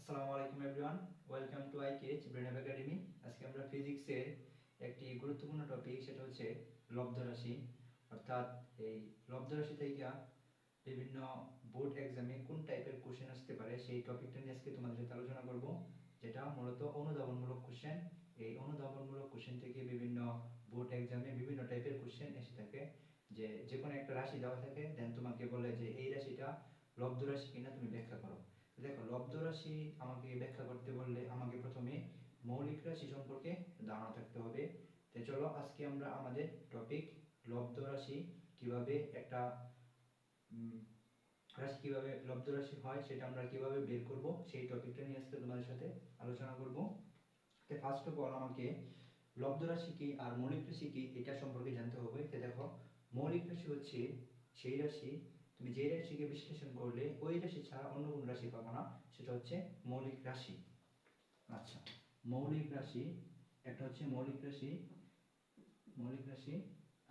আসসালামু আলাইকুম everyone, welcome to আইকেএইচ ব্রেনঅ্যাপ academy. আজকে আমরা ফিজিক্সের একটি গুরুত্বপূর্ণ টপিক, সেটা হচ্ছে লব্ধরাশি। অর্থাৎ এই লব্ধরাশি থেকে বিভিন্ন বোর্ড এক্সামে কোন টাইপের কোশ্চেন আসতে পারে সেই টপিকটা নিয়ে আজকে তোমাদের সাথে আলোচনা করব, যেটা মূলত অনুধাবনমূলক কোশ্চেন। এই অনুধাবনমূলক কোশ্চেন থেকে বিভিন্ন বোর্ড এক্সামে বিভিন্ন টাইপের কোশ্চেন এসে থাকে। যে কোনো একটা রাশি দেওয়া থাকে, দেন তোমাকে বলে যে এই রাশিটা লব্ধ রাশি কিনা তুমি ব্যাখ্যা করো। দেখো, লব্ধ রাশি আমাকে ব্যাখ্যা করতে বললে আমাকে প্রথমে মৌলিক রাশি সম্পর্কে ধারণা থাকতে হবে। তো চলো আজকে আমরা আমাদের টপিক লব্ধ রাশি কিভাবে একটা রাশি কিভাবে লব্ধ রাশি হয় সেটা আমরা কিভাবে বের করব সেই টপিকটা নিয়ে আজকে তোমাদের সাথে আলোচনা করব। তো ফার্স্ট অফ অল আমাকে লব্ধ রাশি কি আর মৌলিক রাশি কি এটা সম্পর্কে জানতে হবে। তো দেখো, মৌলিক রাশি হচ্ছে সেই রাশি তুমি যে রাশিকে বিশ্লেষণ করলে ওই রাশি ছাড়া অন্য কোনো রাশি পাবো না, সেটা হচ্ছে মৌলিক রাশি। আচ্ছা, মৌলিক রাশি একটা হচ্ছে মৌলিক রাশি,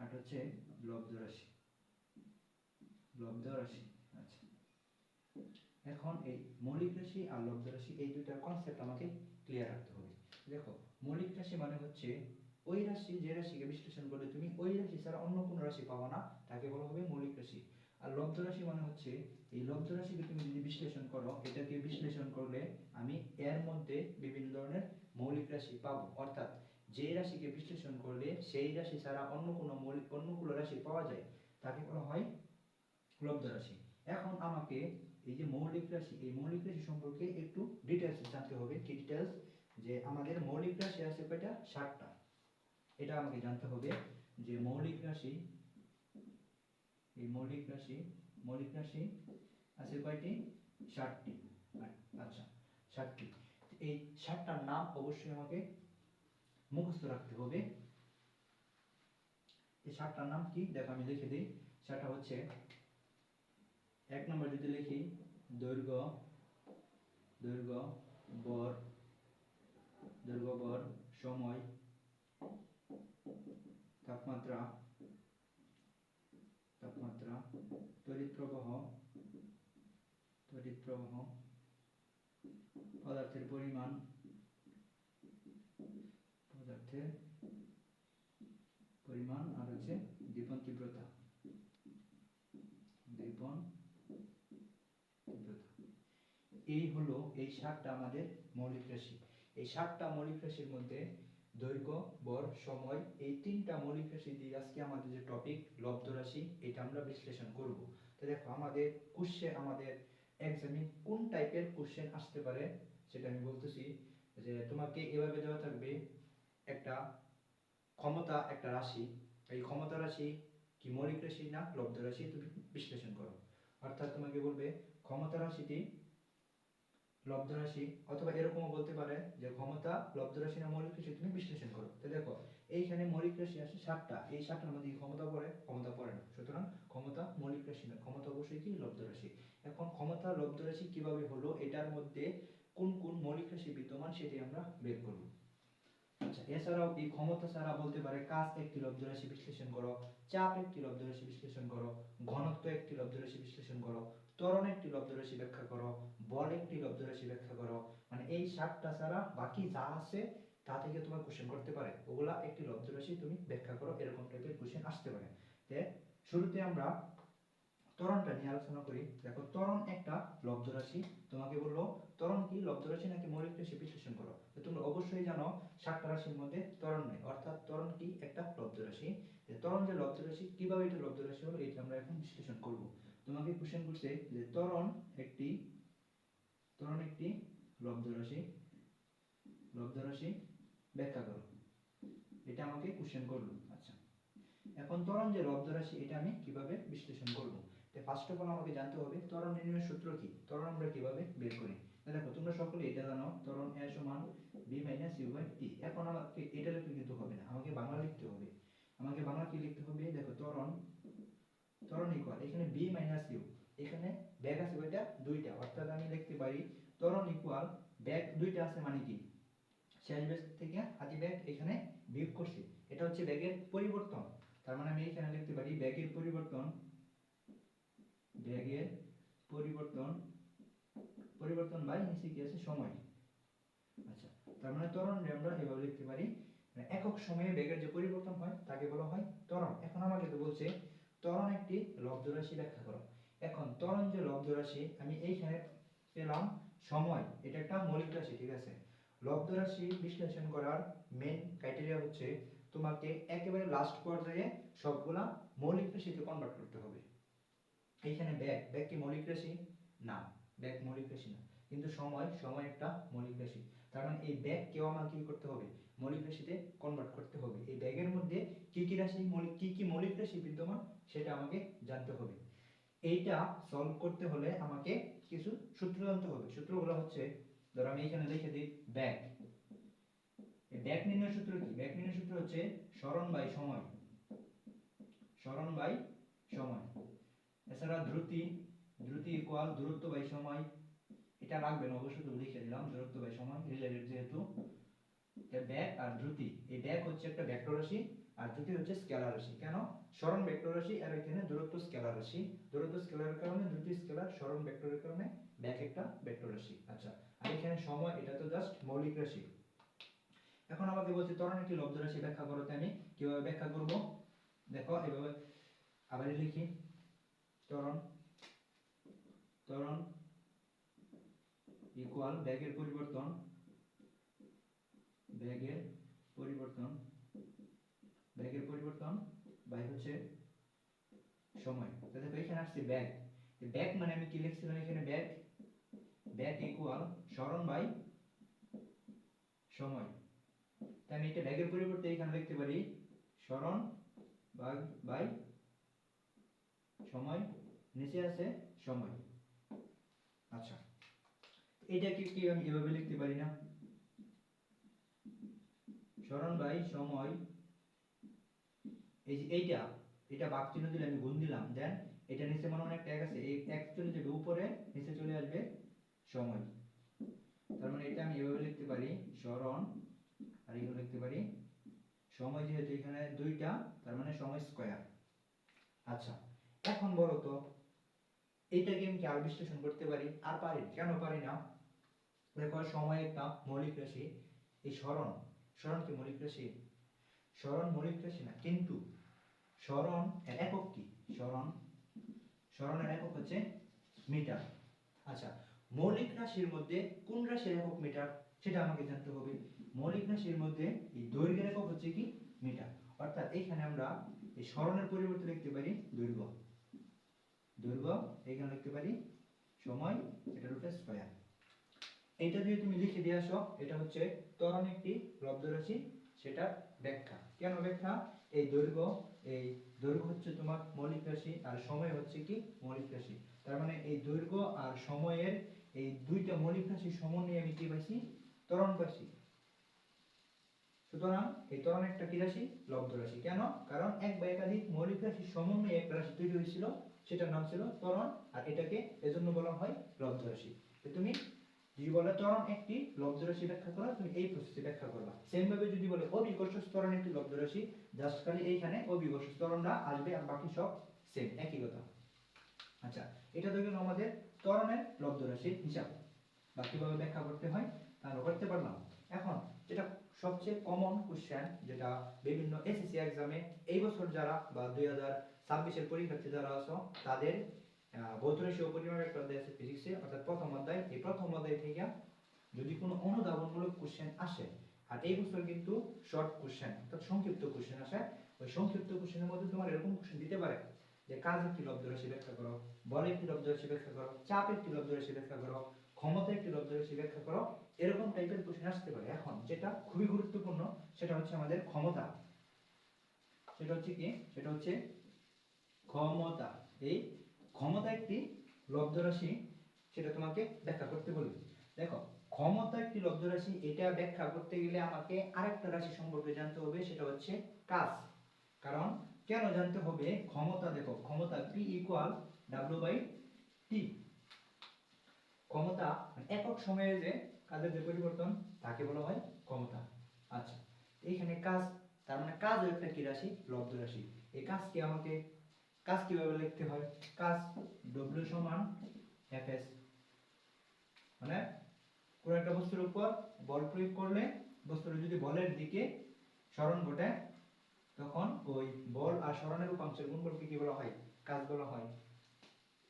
আর হচ্ছে লব্ধ রাশি। আচ্ছা, এখন এই মৌলিক রাশি আর লব্ধ রাশি এই দুইটার কনসেপ্ট আমাকে ক্লিয়ার রাখতে হবে। দেখো, মৌলিক রাশি মানে হচ্ছে ওই রাশি যে রাশিকে বিশ্লেষণ করলে তুমি ওই রাশি ছাড়া অন্য কোনো রাশি পাবা না, তাকে বলা হবে মৌলিক রাশি। আর লব্ধ রাশি মানে হচ্ছে এই লব্ধ রাশিকে তুমি যদি বিশ্লেষণ করো, এটাকে বিশ্লেষণ করলে আমি এর মধ্যে বিভিন্ন ধরনের মৌলিক রাশি পাবো। অর্থাৎ যে রাশিকে বিশ্লেষণ করলে সেই রাশি ছাড়া অন্য কোনো রাশি পাওয়া যায়, তাকে বলা হয় লব্ধ রাশি। এখন আমাকে এই যে মৌলিক রাশি, এই মৌলিক রাশি সম্পর্কে একটু ডিটেলস জানতে হবে। কি ডিটেলস? যে আমাদের মৌলিক রাশি আছে কয়টা? 7টা। এটা আমাকে জানতে হবে যে মৌলিক রাশি, এই মৌলিক রাশি আছে কয়টি? 7টি। আচ্ছা, 7টি। এই 7টার নাম অবশ্যই আমাকে মুখস্থ রাখতে হবে। এই 7টার নাম কি? দেখো আমি লিখে দিই। 7টা হচ্ছে, এক নম্বর যদি লিখি, দৈর্ঘ্য, বর, সময়, তাপমাত্রা, তড়িৎ প্রবাহ, পদার্থের পরিমাণ, আর হচ্ছে দীপন তীব্রতা। এই হলো এই 7টা আমাদের মৌলিক রাশি। এই 7টা মৌলিক রাশির মধ্যে দৈর্ঘ্য, বর, সময়, এই 3টা মৌলিক রাশি দিয়ে আজকে আমাদের যে টপিক লব্ধ রাশি, এটা আমরা বিশ্লেষণ করব। তো দেখো, আমাদের এক্সামে কোন টাইপের কোশ্চেন আসতে পারে সেটা আমি বলতেছি। যে তোমাকে এভাবে দেওয়া থাকবে একটা ক্ষমতা, একটা রাশি। এই ক্ষমতা রাশি কি মৌলিক রাশি না লব্ধ রাশি, তুমি বিশ্লেষণ করো। অর্থাৎ তোমাকে বলবে ক্ষমতা রাশিটি লব্ধ রাশি, অথবা এরকমও বলতে পারে যে ক্ষমতা লব্ধ রাশি না মৌলিক রাশি, তুমি বিশ্লেষণ করো। তো দেখো, এইখানে মৌলিক রাশি আসে 7টা। এই 7টার মধ্যে ক্ষমতা পড়ে? ক্ষমতা পড়ে না, সুতরাং ক্ষমতা মৌলিক রাশি না, ক্ষমতা অবশ্যই কি লব্ধ রাশি। এখন ক্ষমতা লব্ধ রাশি কিভাবে হলো, এটার মধ্যে কোন কোন মৌলিক রাশি বিদ্যমান সেটি আমরা বের করব। আচ্ছা, এছাড়াও এই ক্ষমতা ছাড়া বলতে পারে কাজ একটি লব্ধ রাশি বিশ্লেষণ করো, চাপ একটি লব্ধ রাশি বিশ্লেষণ করো, ঘনত্ব একটি লব্ধ রাশি বিশ্লেষণ করো, ত্বরণ একটি লব্ধ রাশি ব্যাখ্যা করো, বল একটি লব্ধ রাশি ব্যাখ্যা করো। মানে এই 7টা ছাড়া বাকি যা আছে তা থেকে তোমার কোশ্চেন করতে পারে, ওগুলা একটি লব্ধ রাশি তুমি ব্যাখ্যা করো, এরকম টাইপের কোশ্চেন আসতে পারে। শুরুতে আমরা ত্বরণটা নিয়ে আলোচনা করি। দেখো, ত্বরণ একটা লব্ধ রাশি। তোমাকে বললো ত্বরণ কি লব্ধ রাশি নাকি মৌলিক রাশি বিশ্লেষণ করো। তো তোমরা অবশ্যই জানো 7টা রাশির মধ্যে ত্বরণ নেই, অর্থাৎ ত্বরণ কি একটা লব্ধ রাশি। ত্বরণ যে লব্ধ রাশি, কিভাবে এটা লব্ধ রাশি হলো এটা আমরা এখন বিশ্লেষণ করব। তোমাকে কোশ্চেন করছে যে ত্বরণ একটি লব্ধ রাশি ব্যাখ্যা করো, এটা আমাকে কোশ্চেন করলো। আচ্ছা, এখন ত্বরণ যে লব্ধ রাশি, এটা আমি কিভাবে বিশ্লেষণ করব। তো ফার্স্ট অফ অল আমাকে জানতে হবে ত্বরণ নির্ণয়ের সূত্র কি, ত্বরণ আমরা কিভাবে বের করি। দেখো, তোমরা সকলে এটা জানো, ত্বরণ A সমান B - U/T। এখন আমাকে এটা লিখলে কিন্তু হবে না, আমাকে বাংলা লিখতে হবে। আমাকে বাংলা কি লিখতে হবে? দেখো, ত্বরণ ইকুয়াল, এখানে B - U, এখানে বেগ আছে কয়টা? 2টা। অর্থাৎ আমি লিখতে পারি ত্বরণ ইকুয়াল, বেগ 2টা আছে মানে কি শেষ বেগ থেকে আদি বেগ এখানে বিয়োগ করছি, এটা হচ্ছে বেগের পরিবর্তন। তার মানে আমি এখানে লিখতে পারি বেগের পরিবর্তন পরিবর্তন বাই নিচে কি আছে সময়। আচ্ছা, তার মানে ত্বরণ আমরা এভাবে লিখতে পারি, একক সময়ে বেগের যে পরিবর্তন হয় তাকে বলা হয় ত্বরণ। এখন আমাকে তো বলছে ত্বরণ একটি লব্ধ রাশি ব্যাখ্যা করো। এখন ত্বরণ যে লব্ধ রাশি, আমি এইখানে পেলাম সময়, এটা একটা মৌলিক রাশি, ঠিক আছে। লব্ধ রাশি বিশ্লেষণ করার মেইন ক্রাইটেরিয়া হচ্ছে তোমাকে একেবারে লাস্ট পর্যায়ে সবগুলা মৌলিক রাশিতে কনভার্ট করতে হবে। এইখানে ব্যাগ কি মৌলিক রাশি? না, ব্যাগ মৌলিক রাশি না, কিন্তু সময় একটা মৌলিক রাশি। তার মানে এই ব্যাগকেও আমাকে কি করতে হবে? মৌলিক রাশিতে কনভার্ট করতে হবে। এই ব্যাগের মধ্যে কি কি রাশি কি মৌলিক রাশি বিদ্যমান সেটা আমাকে জানতে হবে। এইটা সলভ করতে হলে আমাকে কিছু সূত্র জানতে হবে। সূত্রগুলো হচ্ছে, ধরো আমি এখানে লিখে দিই ব্যাগ। এই ব্যাগ নির্ণয় সূত্র কি? ব্যাগ নির্ণয় সূত্র হচ্ছে সরণ বাই সময়। সরণ বাই সময়। এছাড়া দ্রুতি ইকুয়াল দূরত্ব বাই সময়। এটা রাখবেন অবশ্যই, তো লিখে দিলাম দূরত্ব বাই সময় রিলেটেড যেহেতু। ব্যাগ আর দ্রুতি, এই ব্যাগ হচ্ছে একটা ভেক্টর রাশি আর দ্রুতি হচ্ছে স্কেলার রাশি। কেন? সরণ ভেক্টর রাশি আর এখানে দূরত্ব স্কেলার রাশি। দূরত্ব স্কেলারের কারণে দ্রুতি স্কেলার, সরণ ভেক্টরের কারণে ব্যাগ একটা ভেক্টর রাশি। আচ্ছা, আর এখানে সময়, এটা তো জাস্ট মৌলিক রাশি। এখন আমাকে বলছে ত্বরণ একটি লব্ধ রাশি ব্যাখ্যা করতে, আমি কিভাবে ব্যাখ্যা করব? দেখো এভাবে আবার লিখি, ত্বরণ ইকুয়াল বেগের পরিবর্তন বাই হচ্ছে সময়। তাহলে এখানে আসছে ব্যাগ। ব্যাগ মানে আমি কি লিখছিলাম এখানে? ব্যাগ ইকুয়াল সরণ বাই সময়। তাই আমি এটা ব্যাগের পরিবর্তে এখানে লিখতে পারি সরণ বাই সময়, নিচে আছে সময়। আচ্ছা, এটাকে কি আমি এভাবে লিখতে পারি না? সরণ বাই সময়, এই যে এটা ভাগ চিহ্ন দিলে আমি গুণ দিলাম, দেন এটা নিচে মনে একটা এক আছে, এই এক চলে যাবে উপরে, নিচে চলে আসবে সময়। তার মানে এটা আমি এভাবে লিখতে পারি সরণ, আর এখানে লিখতে পারি সময়, যেহেতু এখানে দুইটা তার মানে সময় স্কয়ার। আচ্ছা, এখন বলো তো এইটাকে আমি কি আর বিশ্লেষণ করতে পারি? আর পারি। কেন পারি না? দেখো সময় একটা মৌলিক রাশি, এই সরণ কি মৌলিক রাশি? সরণ মৌলিক রাশি না, কিন্তু সরণ এর একক কি? সরণের একক হচ্ছে মিটার। আচ্ছা, মৌলিক রাশির মধ্যে কোন রাশির একক মিটার সেটা আমাকে জানতে হবে। মৌলিক রাশির মধ্যে এই দৈর্ঘ্যের একক হচ্ছে কি? মিটার। অর্থাৎ এখানে আমরা এই সরণের পরিবর্তে লিখতে পারি দৈর্ঘ্য। এখানে লিখতে পারি সময়, এটা রুটের স্কয়ার। এইটা যদি তুমি লিখে দিয়ে আসো, এটা হচ্ছে ত্বরণ একটি লব্ধ রাশি, সেটার ব্যাখ্যা। কেন ব্যাখ্যা? এই দৈর্ঘ্য হচ্ছে তোমার মৌলিক রাশি আর সময় হচ্ছে কি মৌলিক রাশি। তার মানে এই দৈর্ঘ্য আর সময়ের এই দুইটা মৌলিক রাশি সমন্বয়ে আমি কি পাইছি? ত্বরণ পাইছি। সুতরাং এই ত্বরণ একটা কি রাশি? লব্ধ রাশি। কেন? কারণ এক বা একাধিক মৌলিক রাশির সমন্বয়ে একটা রাশি তৈরি হয়েছিল, সেটার নাম ছিল ত্বরণ, আর এটাকে এজন্য বলা হয় লব্ধ রাশি। তুমি যদি বলে ত্বরণ একটি লব্ধ রাশি ব্যাখ্যা করো, তুমি এই প্রসেসে ব্যাখ্যা করবা। সেম ভাবে যদি বলে অভিকর্ষ ত্বরণ একটি লব্ধ রাশি, জাস্ট খালি এইখানে অভিকর্ষ ত্বরণটা আসবে আর বাকি সব সেম, একই কথা। আচ্ছা, এটা তো গেল আমাদের ত্বরণের লব্ধ রাশির হিসাব, বা কিভাবে ব্যাখ্যা করতে হয় তা আমরা করতে পারলাম। এখন যেটা সবচেয়ে কমন কোশ্চেন, যেটা বিভিন্ন এসএসসি এক্সামে এই বছর যারা বা 2026 এর পরীক্ষার্থী যারা আছো, তাদের ভৌত রাশি ও পরিমাপ একটা অধ্যায় আছে ফিজিক্সে, অর্থাৎ প্রথম অধ্যায়। এই প্রথম অধ্যায় থেকে যদি কোনো অনুধাবনমূলক কোশ্চেন আসে, আর এই বছর কিন্তু শর্ট কোশ্চেন অর্থাৎ সংক্ষিপ্ত কোশ্চেন আসে, ওই সংক্ষিপ্ত কোশ্চেনের মধ্যে তোমার এরকম কোশ্চেন দিতে পারে যে কাজ একটি লব্ধ রাশি ব্যাখ্যা করো, বল একটি লব্ধ রাশি ব্যাখ্যা করো, চাপ একটি লব্ধ রাশি ব্যাখ্যা করো, ক্ষমতা একটি লব্ধ রাশি ব্যাখ্যা করো, এরকম টাইপের কোশ্চেন আসতে পারে। এখন যেটা খুবই গুরুত্বপূর্ণ সেটা হচ্ছে আমাদের ক্ষমতা। সেটা হচ্ছে কি? সেটা হচ্ছে ক্ষমতা। এই ক্ষমতা একটি লব্ধ রাশি, সেটা তোমাকে ব্যাখ্যা করতে বলবে। দেখো, ক্ষমতা একটি লব্ধ রাশি, এটা ব্যাখ্যা করতে গেলে আমাকে আরেকটা রাশি সম্পর্কে জানতে হবে, সেটা হচ্ছে কাজ। কারণ কেন জানতে হবে? ক্ষমতা, দেখো ক্ষমতা P ইকুয়াল W/T। ক্ষমতা একক সময়ে যে কাজের যে পরিবর্তন তাকে বলা হয় ক্ষমতা। আচ্ছা, এইখানে কাজ, তার মানে কাজও একটা কি রাশি? লব্ধ রাশি। এই কাজ কিভাবে লিখতে হয়? কাজ W সমান Fs, উপর বল প্রয়োগ করলে বস্তুটা যদি বলের দিকে সরণ ঘটে তখন ওই বল আর সরণের উপাংশের গুণফলকে কি বলা হয়? কাজ বলা হয়।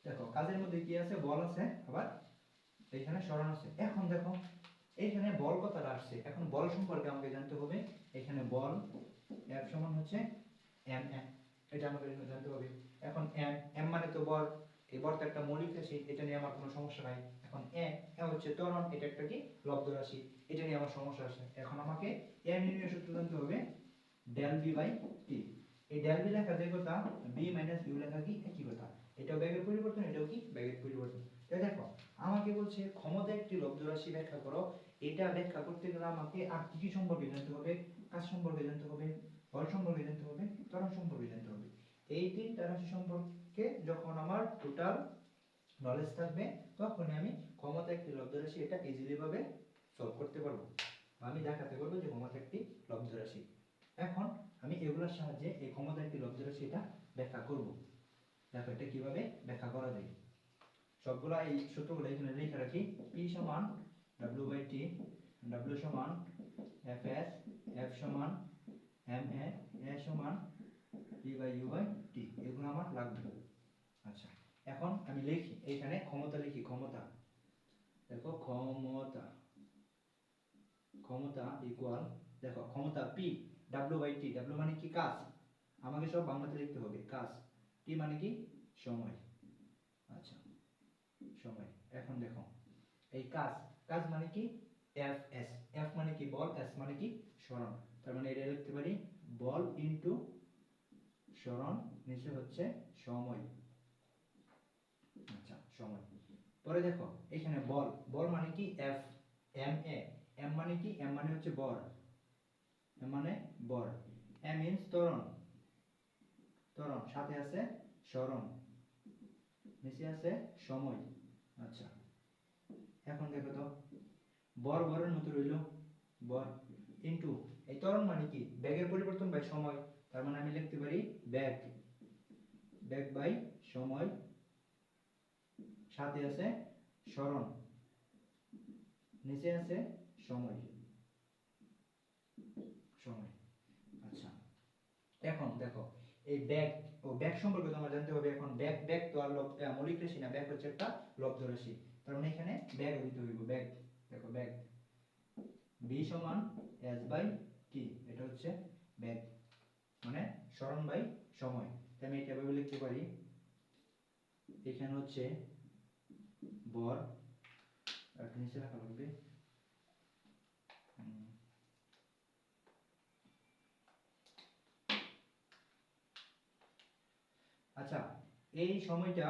দেখো কাজের মধ্যে কি আছে? বল আছে, আবার এখানে সরণ আছে। এখন দেখো এইখানে বল কথাটা আসছে, এখন বল সম্পর্কে আমাকে জানতে হবে। এখানে বল F সমান হচ্ছে m m, এটা আমাকে জানতে হবে। এখন m m মানে তো বল, এই বলটা একটা মৌলিক রাশি, এটা নিয়ে আমার কোনো সমস্যা নাই। এখন m হচ্ছে ত্বরণ, এটা একটা কি লব্ধ রাশি, এটা নিয়ে আমার সমস্যা আছে। এখন আমাকে m নির্ণয়ের সূত্র জানতে হবে del v বাই t। এই del v লেখা যে কথা, b মাইনাস u লেখা কি একই কথা। এটাও বেগের পরিবর্তন, এটাও কি বেগের পরিবর্তন। তাই দেখো আমাকে বলছে ক্ষমতা একটি লব্ধ রাশি ব্যাখ্যা করো। এটা ব্যাখ্যা করতে গেলে আমাকে আর কি কি সম্পর্কে জানতে হবে? কাজ সম্পর্কে জানতে হবে, বল সম্পর্কে জানতে হবে, ত্বরণ সম্পর্কে জানতে হবে। এই তিনটা রাশি সম্পর্কে যখন আমার টোটাল নলেজ থাকবে তখন আমি ক্ষমতা একটি লব্ধ রাশি এটা ইজিলি ভাবে সলভ করতে পারবো, আমি দেখাতে পারবো যে ক্ষমতা একটি লব্ধ রাশি। এখন আমি এগুলোর সাহায্যে এই ক্ষমতা একটি লব্ধ রাশি এটা ব্যাখ্যা করব। দেখো এটা কিভাবে ব্যাখ্যা করা যায়। সবগুলা এই সূত্রগুলো এখানে লিখে রাখি। P সমান W/T, W সমান Fs, F সমান ma, a সমান P/U/T, এগুলো আমার লাগবে। আচ্ছা এখন আমি লিখি, এখানে ক্ষমতা লিখি। ক্ষমতা, দেখো ক্ষমতা, ক্ষমতা ইকুয়াল, দেখো ক্ষমতা P W/T, W মানে কি কাজ, আমাকে সব বাংলাতে লিখতে হবে কাজ, T মানে কি সময়। আচ্ছা সময়। এখন দেখো এই কাজ, কাজ মানে কি Fs, F মানে কি বল, S মানে কি সরণ, তার মানে এটা লিখতে পারি বল ইনটু সরণ, নিচে হচ্ছে সময়। আচ্ছা সময়। পরে দেখো এখানে বল, বল মানে কি F, ma, m মানে কি, m মানে হচ্ছে বল, m মানে বল, m means ত্বরণ, ত্বরণ, সাথে আছে সরণ, নিচে আছে সময়। আচ্ছা এখন দেখো তো বর বরের মতো রইল, বর ইনটু এই ত্বরণ মানে কি বেগের পরিবর্তন বাই সময়, তার মানে আমি লিখতে পারি বেগ, বেগ বাই সময়, সাথে আছে সরণ, নিচে আছে সময়, সময়। আচ্ছা এখন দেখো এই ব্যাগ ও ব্যাগ সম্পর্কে তোমার জানতে হবে। এখন ব্যাগ, ব্যাগ তো আর মৌলিক রাশি না, ব্যাগ হচ্ছে একটা লব্ধ রাশি, তার মানে এখানে ব্যাগ দিতে হইব, ব্যাগ। দেখো ব্যাগ b সমান s বাই t, এটা হচ্ছে ব্যাগ মানে সরণ বাই সময়। তাই আমি এটা ভাবে লিখতে পারি, এখানে হচ্ছে বর, আর নিচে রাখা লাগবে আচ্ছা এই সময়টা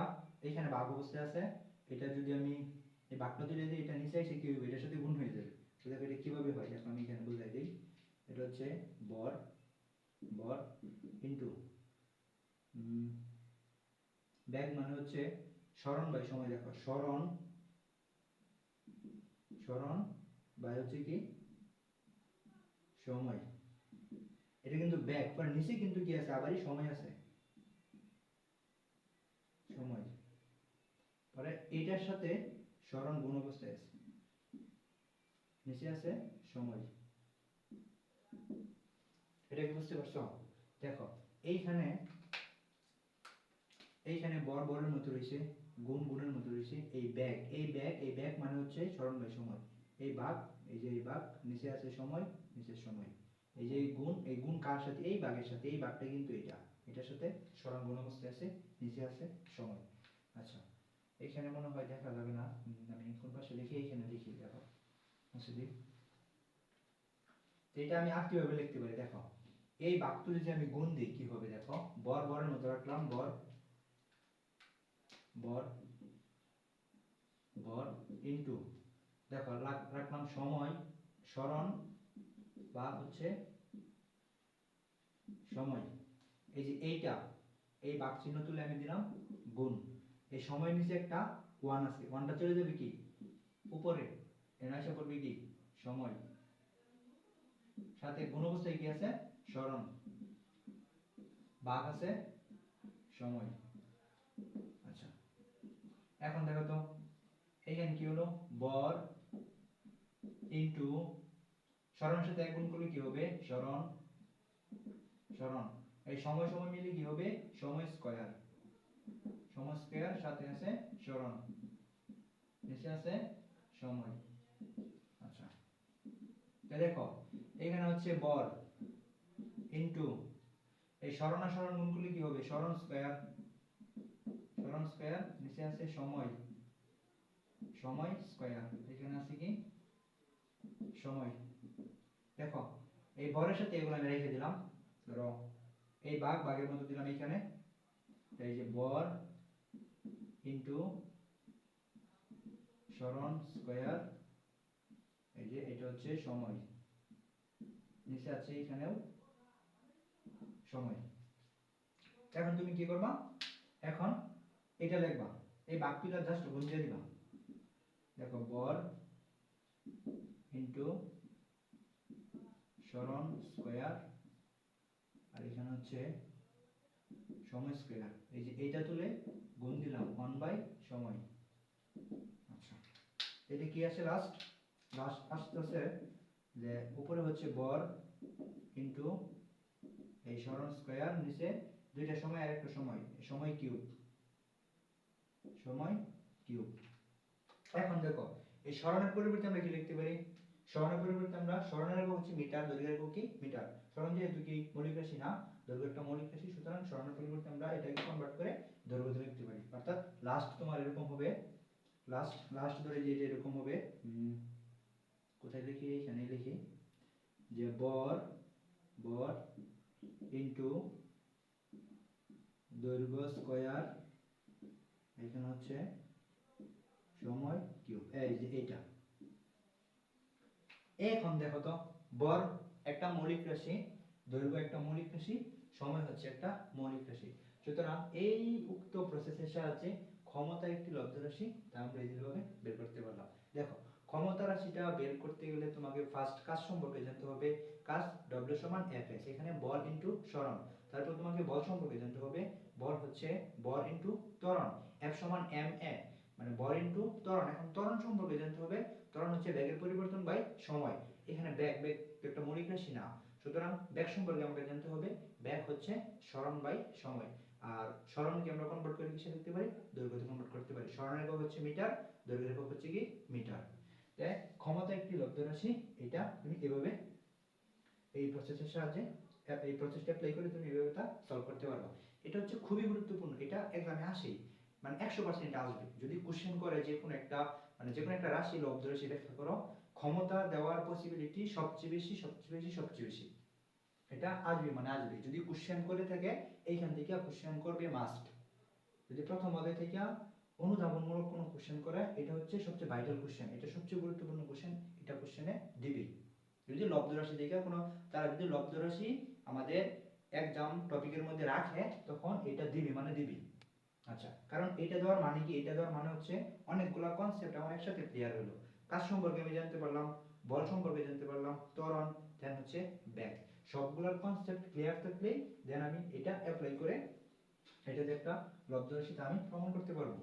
এখানে ভাগ অবস্থায় আছে, এটা যদি আমি এই ভাগটা তুলে দিই, এটা নিচে এসে কি হবে, এটার সাথে গুণ হয়ে যাবে। তো দেখো এটা কিভাবে হয়, দেখো আমি এখানে বুঝাই দিই। এটা হচ্ছে বর, বর ইনটু ব্যাগ মানে হচ্ছে সরণ বাই সময়। দেখো সরণ, সরণ বাই হচ্ছে কি সময়, এটা কিন্তু ব্যাগ, পর নিচে কিন্তু কি আছে আবারই সময় আছে, সময়, পরে এটার সাথে সরণ গুণ অবস্থায় আছে, নিচে আছে সময়। এটা কি বুঝতে পারছো? দেখো এইখানে, এইখানে বর বরের মতো রয়েছে, গুণ গুণের মতো রয়েছে, এই ব্যাগ, এই ব্যাগ, এই ব্যাগ মানে হচ্ছে সরণ বাই সময়, এই ভাগ, এই যে এই ভাগ, নিচে আছে সময়, নিচে সময়, এই যে এই গুণ, এই গুণ কার সাথে, এই ভাগের সাথে, এই ভাগটা কিন্তু এটা, এটার সাথে সরণ গুণ অবস্থায় আছে, নিচে আছে সময়। আচ্ছা এখানে মনে হয় দেখা যাবে না, আমি কোন পাশে লিখি, এখানে লিখি, দেখো মুছে দিই। এটা আমি আর কিভাবে লিখতে পারি, দেখো এই ভাগটা যদি আমি গুণ দিই কি হবে, দেখো বর বরের মতো রাখলাম, বর, বর, বর ইনটু, দেখো রাখলাম সময়, সরণ বা হচ্ছে সময়, এই যে এইটা, এই ভাগ চিহ্ন তুলে আমি দিলাম গুণ, এই সময়ের নিচে একটা ওয়ান আছে, ওয়ানটা চলে যাবে কি উপরে, এর এসে পড়বে কি সময়, সাথে গুণ অবস্থায় কি আছে সরণ, ভাগ আছে সময়। আচ্ছা এখন দেখো তো এইখানে কি হলো, বর ইনটু সরণের সাথে এক গুণ করলে কি হবে সরণ সরণ এই সময় সময় মিলে কি হবে সময় স্কয়ার সাথে আছে সরণ নিচে আছে সময়। আচ্ছা তাহলে দেখো এখানে হচ্ছে বল ইনটু এই সরণ আর সরণ গুণ করলে কি হবে সরণ স্কয়ার নিচে আছে সময় স্কয়ার এখানে আছে কি সময়। দেখো এই বরের সাথে এগুলো আমি রেখে দিলাম, ধরো এই ভাগের মধ্যে দিলাম এখানে, এই যে বর ইনটু সরণ স্কয়ার, এই যে এটা হচ্ছে সময়, নিচে আছে এখানেও সময়। এখন তুমি কি করবা, এখন এটা লিখবা, এই বাক্যটা জাস্ট গুণ দিয়ে দিবা। দেখো বর ইনটু সরণ স্কয়ার আর এখানে হচ্ছে সময় স্কয়ার, এই যে এইটা তুলে গুণ দিলাম 1/, সময়। আচ্ছা এটা কি আছে লাস্ট আসতেছে যে উপরে হচ্ছে বর ইনটু এই সরণ স্কয়ার, নিচে দুইটা সময় আর একটা সময় কিউব। এখন দেখো এই সরণের পরিবর্তে আমরা কি লিখতে পারি, সরণের পরিবর্তে আমরা সরণের একক হচ্ছে মিটার, দৈর্ঘ্যের একক কি মিটার। সরণ যেহেতু কি মৌলিক রাশি না, দৈর্ঘ্য একটা মৌলিক রাশি, সুতরাং সরণের পরিবর্তে আমরা এটাকে কনভার্ট করে দৈর্ঘ্য লিখতে পারি। অর্থাৎ লাস্ট তোমার এরকম হবে, লাস্ট ধরে যে এরকম হবে, কোথায় লিখি এখানে লিখি যে বর ইনটু দৈর্ঘ্য স্কয়ার, এখানে হচ্ছে সময় কিউব, এই যে এটা। এখন দেখো তো বর একটা মৌলিক রাশি, দৈর্ঘ্য একটা মৌলিক রাশি, সময় হচ্ছে একটা মৌলিক রাশি, সুতরাং এই উক্ত প্রসেসের সাহায্যে ক্ষমতা একটি লব্ধ রাশি, তা আমরা এইভাবে বের করতে পারলাম। দেখো ক্ষমতা রাশিটা বের করতে গেলে তোমাকে ফার্স্ট কাজ সম্পর্কে জানতে হবে, কাজ W সমান Fs, এখানে বল ইনটু সরণ, তারপর তোমাকে বল সম্পর্কে জানতে হবে, বল হচ্ছে বল ইনটু ত্বরণ, F সমান ma, মানে বল ইনটু ত্বরণ। এখন ত্বরণ সম্পর্কে জানতে হবে, ত্বরণ হচ্ছে বেগের পরিবর্তন বাই সময়, এখানে বেগ একটা মৌলিক রাশি না, সুতরাং বেগ সম্পর্কে আমাকে জানতে হবে, বেগ হচ্ছে সরণ বাই সময়। আর সরণকে আমরা কনভার্ট করে কিসে লিখতে পারি, দৈর্ঘ্যতে কনভার্ট করতে পারি। সরণের একক হচ্ছে মিটার, দৈর্ঘ্যের একক হচ্ছে কি মিটার। তাই ক্ষমতা একটি লব্ধ রাশি, এটা তুমি এভাবে এই প্রসেসের সাহায্যে এই প্রসেসটা অ্যাপ্লাই করে তুমি এভাবে তা সলভ করতে পারবে। এটা হচ্ছে খুবই গুরুত্বপূর্ণ, এটা এক্সামে আসেই, মানে 100% আসবে। যদি কোশ্চেন করে যে কোনো একটা মানে যে কোনো একটা রাশি লব্ধ রাশি ব্যাখ্যা করো, ক্ষমতা দেওয়ার পসিবিলিটি সবচেয়ে বেশি, এটা আসবে মানে আসবে। যদি কোশ্চেন করে থাকে এইখান থেকে কোশ্চেন করবে মাস্ট। যদি প্রথম অধ্যায় থেকে অনুধাবনমূলক কোনো কোশ্চেন করে, এটা হচ্ছে সবচেয়ে ভাইটাল কোশ্চেন, এটা সবচেয়ে গুরুত্বপূর্ণ কোশ্চেন, এটা কোশ্চেনে দিবে। যদি লব্ধ রাশি দেখে কোনো, তারা যদি লব্ধ রাশি আমাদের এক্সাম টপিকের মধ্যে রাখে, তখন এটা দিবি মানে দিবি। আচ্ছা, কারণ এটা দেওয়ার মানে কি, এটা দেওয়ার মানে হচ্ছে অনেকগুলা কনসেপ্ট আমার একসাথে ক্লিয়ার হলো। কাজ সম্পর্কে আমি জানতে পারলাম, বল সম্পর্কে জানতে পারলাম, ত্বরণ, দেন হচ্ছে ব্যাক, সবগুলোর কনসেপ্ট ক্লিয়ার থাকলে দেন আমি এটা অ্যাপ্লাই করে এটাতে একটা লব্ধ রাশিতে আমি প্রমাণ করতে পারবো।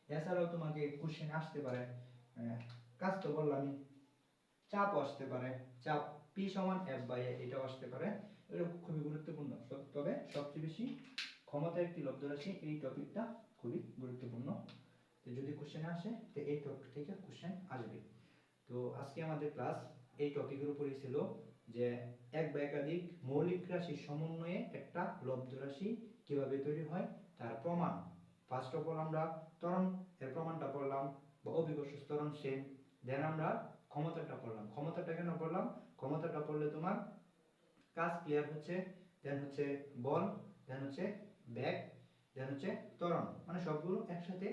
এছাড়াও তোমাকে কোশ্চেন আসতে পারে, কাজ তো বললামই, চাপ আসতে পারে, চাপ P সমান F/A, এটাও আসতে পারে, এটা খুবই গুরুত্বপূর্ণ। তবে সবচেয়ে বেশি ক্ষমতা একটি লব্ধ রাশি, এই টপিকটা খুবই গুরুত্বপূর্ণ। তো যদি কোশ্চেন আসে তো এই টপিক থেকে কোশ্চেন আসবে। তো আজকে আমাদের ক্লাস এই টপিকের উপরই ছিল যে এক বা একাধিক মৌলিক রাশির সমন্বয়ে একটা লব্ধ রাশি কিভাবে তৈরি হয় তার প্রমাণ। ফার্স্ট অফ অল আমরা ত্বরণ এর প্রমাণটা পড়লাম, বা অভিকর্ষ ত্বরণ সেম। দেন আমরা ক্ষমতাটা পড়লাম। ক্ষমতাটা কেন পড়লাম, ক্ষমতাটা পড়লে তোমার কাজ ক্লিয়ার হচ্ছে, দেন হচ্ছে বল, দেন হচ্ছে ব্যাক, দেন হচ্ছে ত্বরণ, মানে সবগুলো একসাথে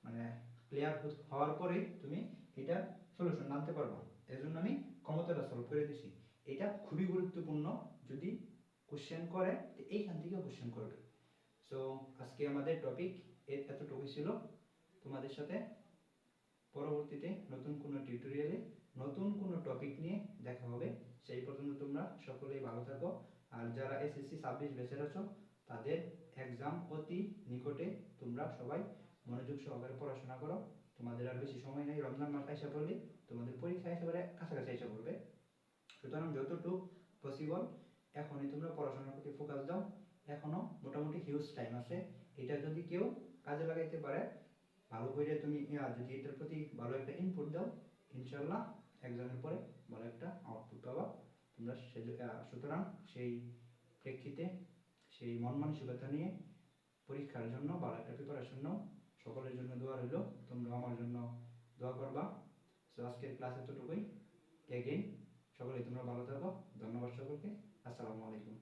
মানে ক্লিয়ার হওয়ার পরেই তুমি এটা সলিউশন আনতে পারবা। এজন্য আমি ক্ষমতাটা সলভ করে দিছি। এটা খুবই গুরুত্বপূর্ণ, যদি কোশ্চেন করে তো এইখান থেকে কোশ্চেন করবে। সো আজকে আমাদের টপিক এতটুকুই ছিল। তোমাদের সাথে পরবর্তীতে নতুন কোনো টিউটোরিয়ালে নতুন কোনো টপিক নিয়ে দেখা হবে। সেই পর্যন্ত তোমরা সকলেই ভালো থাকো। আর যারা SSC 26 ব্যাচের আছো, তাদের এক্সাম অতি নিকটে, তোমরা সবাই মনোযোগ সহকারে পড়াশোনা করো। তোমাদের আর বেশি সময় নেই, রমজান মাস আইসা পড়লে তোমাদের পরীক্ষা একেবারে কাছাকাছি আইসা পড়বে। সুতরাং যতটুকু পসিবল এখনই তোমরা পড়াশোনার প্রতি ফোকাস দাও, এখনো মোটামুটি হিউজ টাইম আছে। এটা যদি কেউ কাজে লাগাইতে পারে ভালো করে, তুমি যদি এটার প্রতি ভালো একটা ইনপুট দাও, ইনশাল্লাহ এক্সামের পরে ভালো একটা আউটপুট পাবা তোমরা। সুতরাং সেই প্রেক্ষিতে সেই মন মানসিকতা নিয়ে পরীক্ষার জন্য ভালো একটা প্রিপারেশন নাও। সকলের জন্য দোয়া রইল, তোমরা আমার জন্য দোয়া করবা। তো আজকের ক্লাস এতটুকুই। এগেইন সকলেই তোমরা ভালো থাকো। ধন্যবাদ সকলকে। আসসালামু আলাইকুম।